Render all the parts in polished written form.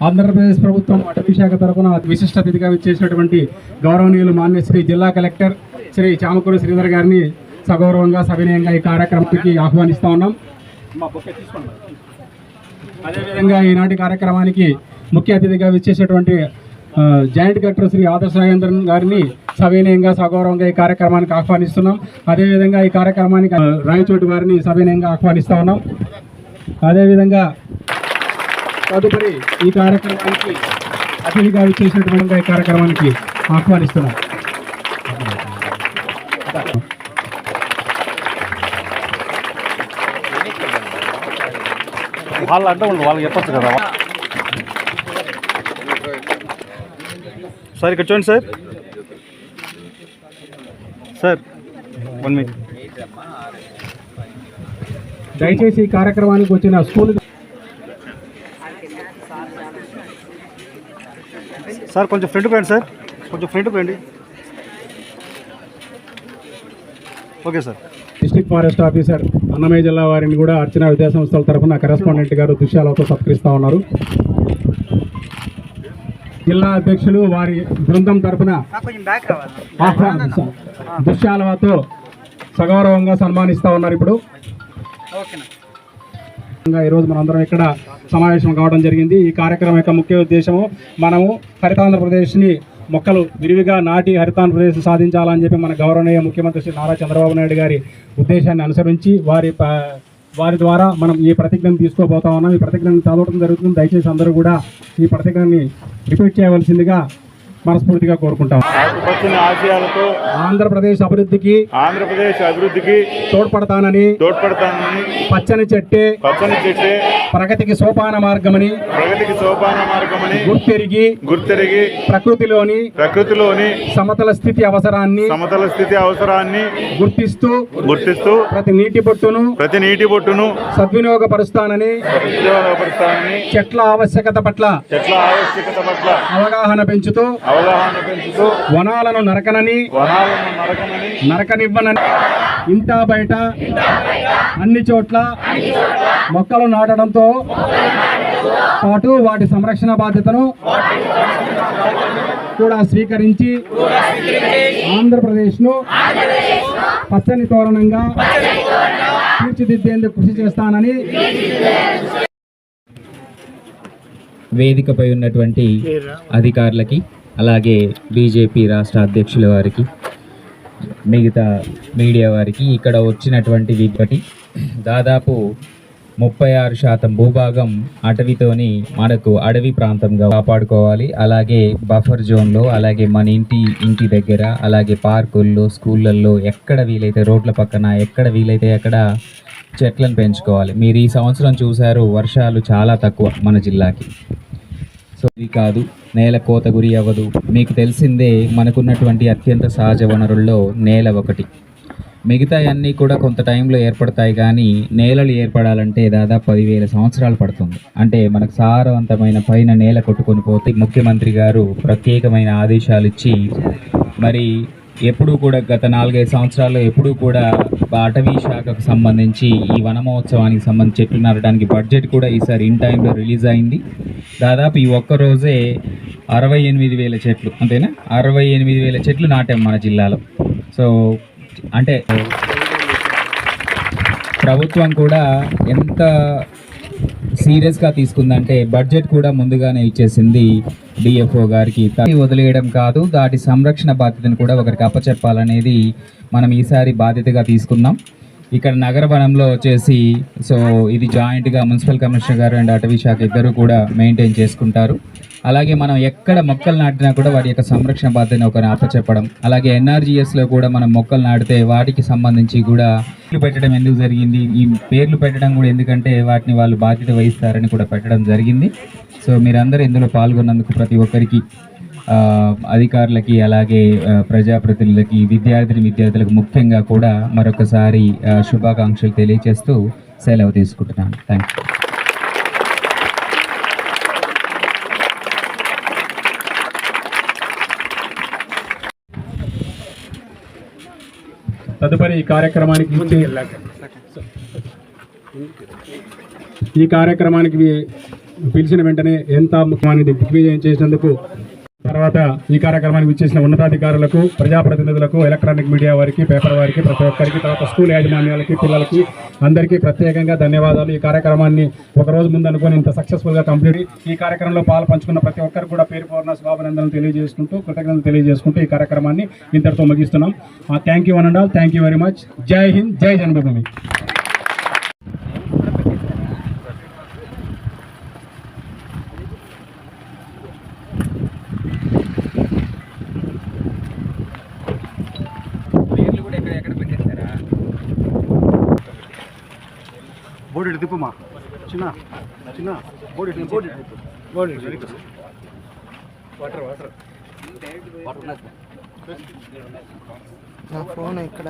ఆంధ్రప్రదేశ్ ప్రభుత్వం అటవీ శాఖ తరఫున విశిష్ట అతిథిగా ఇచ్చేసినటువంటి గౌరవనీయులు మాన్యశ్రీ జిల్లా కలెక్టర్ శ్రీ చామకూరి శ్రీధర్ గారిని సగౌరవంగా సవినయంగా ఈ కార్యక్రమానికి ఆహ్వానిస్తూ ఉన్నాం. అదేవిధంగా ఈనాటి కార్యక్రమానికి ముఖ్య అతిథిగా విచ్చేసినటువంటి జాయింట్ కలెక్టర్ శ్రీ ఆదర్శ రాజేంద్రన్ గారిని సవినయంగా సగౌరవంగా ఈ కార్యక్రమానికి ఆహ్వానిస్తున్నాం. అదేవిధంగా ఈ కార్యక్రమానికి రాయచోటి వారిని సవినయంగా ఆహ్వానిస్తూ ఉన్నాం. అదేవిధంగా తదుపరి ఈ కార్యక్రమానికి అతిథిగా విచ్చేసినటువంటి ఈ కార్యక్రమానికి ఆహ్వానిస్తున్నాం. వాళ్ళు అంటే వాళ్ళకి చెప్పచ్చు కదా సార్. ఇక్కడ చూడండి సార్. Sir 1 minute. దయచేసి ఈ కార్యక్రమానికి వచ్చిన స్కూల్ సార్ కొంచెం ఫ్రంట్ పోయండి సార్, కొంచెం ఫ్రంట్ పోయండి. Okay sir. District forest officer Annamayya జిల్లా వారిని కూడా అర్చన విద్యాసంస్థల తరఫున కరెస్పాండెంట్ గారు దృశ్యాలతో సత్కరిస్తూ ఉన్నారు. జిల్లా అధ్యక్షులు వారి బృందం తరఫున దృశ్యాలతో సగౌరవంగా సన్మానిస్తూ ఉన్నారు. ఇప్పుడు ఈరోజు మనందరం ఇక్కడ సమావేశం కావడం జరిగింది. ఈ కార్యక్రమం యొక్క ముఖ్య ఉద్దేశము మనము హరితాంధ్రప్రదేశ్ని మొక్కలు విరివిగా నాటి హరితాంధ్రప్రదేశ్ సాధించాలని చెప్పి మన గౌరవనీయ ముఖ్యమంత్రి శ్రీ నారా చంద్రబాబు నాయుడు గారి ఉద్దేశాన్ని అనుసరించి వారి ద్వారా మనం ఈ ప్రతిజ్ఞను తీసుకోబోతా ఉన్నాం. ఈ ప్రతిజ్ఞను చదవడం జరుగుతుంది. దయచేసి అందరూ కూడా ఈ ప్రతిజ్ఞని రిపీట్ చేయవలసిందిగా మనస్ఫూర్తిగా కోరుకుంటాం. ఆశయాలతో ఆంధ్రప్రదేశ్ అభివృద్ధికి తోడ్పడతానని పచ్చని చెట్టే ప్రగతికి సోపాన మార్గమని గుర్తెరిగి ప్రకృతిలోని సమతల స్థితి అవసరాన్ని గుర్తిస్తూ ప్రతి నీటి బొట్టును సద్వినియోగపరుస్తానని చెట్ల ఆవశ్యకత పట్ల అవగాహన పెంచుతూ వనాలను నరకనివ్వనని ఇంటా బయట అన్ని చోట్ల మొక్కలు నాటడంతో పాటు వాటి సంరక్షణ బాధ్యతను కూడా స్వీకరించి ఆంధ్రప్రదేశ్ను పచ్చని తోరణంగా తీర్చిదిద్దేందుకు కృషి చేస్తానని వేదికపై ఉన్నటువంటి అధికారులకి, అలాగే బీజేపీ రాష్ట్ర అధ్యక్షుల వారికి, మిగతా మీడియా వారికి, ఇక్కడ వచ్చినటువంటి వీటి దాదాపు 36% భూభాగం అటవీతోని మనకు అడవి ప్రాంతంగా కాపాడుకోవాలి. అలాగే బఫర్ జోన్లో, అలాగే మన ఇంటి దగ్గర, అలాగే పార్కుల్లో, స్కూళ్ళల్లో ఎక్కడ వీలైతే రోడ్ల పక్కన ఎక్కడ వీలైతే అక్కడ చెట్లను పెంచుకోవాలి. మీరు ఈ సంవత్సరం చూశారు, వర్షాలు చాలా తక్కువ మన జిల్లాకి. సో ఇది కాదు, నేల కోత గురి అవ్వదు. మీకు తెలిసిందే, మనకున్నటువంటి అత్యంత సహజ వనరుల్లో నేల ఒకటి. మిగతా అన్నీ కూడా కొంత టైంలో ఏర్పడతాయి, కానీ నేలలు ఏర్పడాలంటే దాదాపు 10,000 సంవత్సరాలు పడుతుంది. అంటే మనకు సారవంతమైన పైన నేల కొట్టుకొని పోతే ముఖ్యమంత్రి గారు ప్రత్యేకమైన ఆదేశాలు ఇచ్చి, మరి ఎప్పుడూ కూడా గత 4-5 సంవత్సరాల్లో ఎప్పుడూ కూడా అటవీ శాఖకు సంబంధించి ఈ వన మహోత్సవానికి సంబంధించి చెట్లు నాటడానికి బడ్జెట్ కూడా ఈసారి ఇన్ టైంలో రిలీజ్ అయింది. దాదాపు ఈ ఒక్కరోజే 68,000 చెట్లు, అంతేనా, 68,000 చెట్లు నాటాం మన జిల్లాలో. సో అంటే ప్రభుత్వం కూడా ఎంత సీరియస్గా తీసుకుందంటే బడ్జెట్ కూడా ముందుగానే ఇచ్చేసింది డిఎఫ్ఓ గారికి. వదిలేయడం కాదు, దాటి సంరక్షణ బాధ్యతను కూడా ఒకరికి అప్పచెప్పాలనేది మనం ఈసారి బాధ్యతగా తీసుకున్నాం. ఇక్కడ నగర వనంలో వచ్చేసి సో ఇది జాయింట్గా మున్సిపల్ కమిషనర్ గారు అండ్ అటవీ శాఖ ఇద్దరు కూడా మెయింటైన్ చేసుకుంటారు. అలాగే మనం ఎక్కడ మొక్కలు నాటినా కూడా వాటి యొక్క సంరక్షణ బాధ్యతను ఒకరిని అప్పచెప్పడం. అలాగే ఎన్ఆర్జీఎస్లో కూడా మనం మొక్కలు నాటితే వాటికి సంబంధించి కూడా పేర్లు పెట్టడం ఎందుకు జరిగింది, ఈ పేర్లు పెట్టడం కూడా ఎందుకంటే వాటిని వాళ్ళు బాధ్యత వహిస్తారని కూడా పెట్టడం జరిగింది. సో మీరందరూ ఇందులో పాల్గొన్నందుకు ప్రతి ఒక్కరికి, అధికారులకి, అలాగే ప్రజాప్రతినిధులకి, విద్యార్థులకు ముఖ్యంగా కూడా మరొకసారి శుభాకాంక్షలు తెలియజేస్తూ సెలవు తీసుకుంటున్నాను. Thank you. తదుపరి ఈ కార్యక్రమానికి పిలిచిన వెంటనే ఎంత ముఖ్యమైన దిగ్విజయం చేసినందుకు, తర్వాత ఈ కార్యక్రమానికి విచ్చేసిన ఉన్నతాధికారులకు, ప్రజాప్రతినిధులకు, ఎలక్ట్రానిక్ మీడియా వారికి, పేపర్ వారికి, ప్రతి ఒక్కరికి, తర్వాత స్కూల్ యాజమాన్యాలకి, పిల్లలకి అందరికీ ప్రత్యేకంగా ధన్యవాదాలు. ఈ కార్యక్రమాన్ని ఒక రోజు ముందు అనుకొని ఇంత సక్సెస్ఫుల్గా కంప్లీట్ ఈ కార్యక్రమంలో పాలు పంచుకున్న ప్రతి ఒక్కరికి కూడా పేరు పూర్ణ శుభాభినందనలు తెలియజేసుకుంటూ, కృతజ్ఞతలు తెలియజేసుకుంటూ ఈ కార్యక్రమాన్ని ఇంతటితో ముగిస్తున్నాం. Thank you one and all. Thank you very much. జై హింద్, జై జన్మభూమి. బోర్డు ఇటు తిప్పుమా, చిన్న చిన్న బోర్డు ఇటు బోర్డు ఇటు బోర్డు ఇటు వాటర్ వాటర్ నా ఫోన్ ఇక్కడ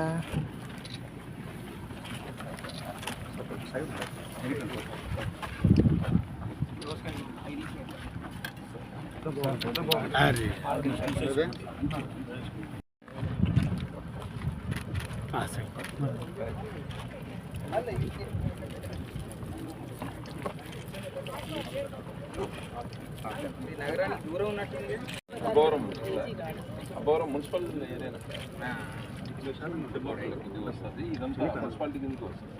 నగరానికి దూరం ఉన్నట్టుంది. అబోరం మున్సిపల్ ఏదైనా వస్తుంది, ఇదంతా మున్సిపాలిటీ కిందకి వస్తుంది.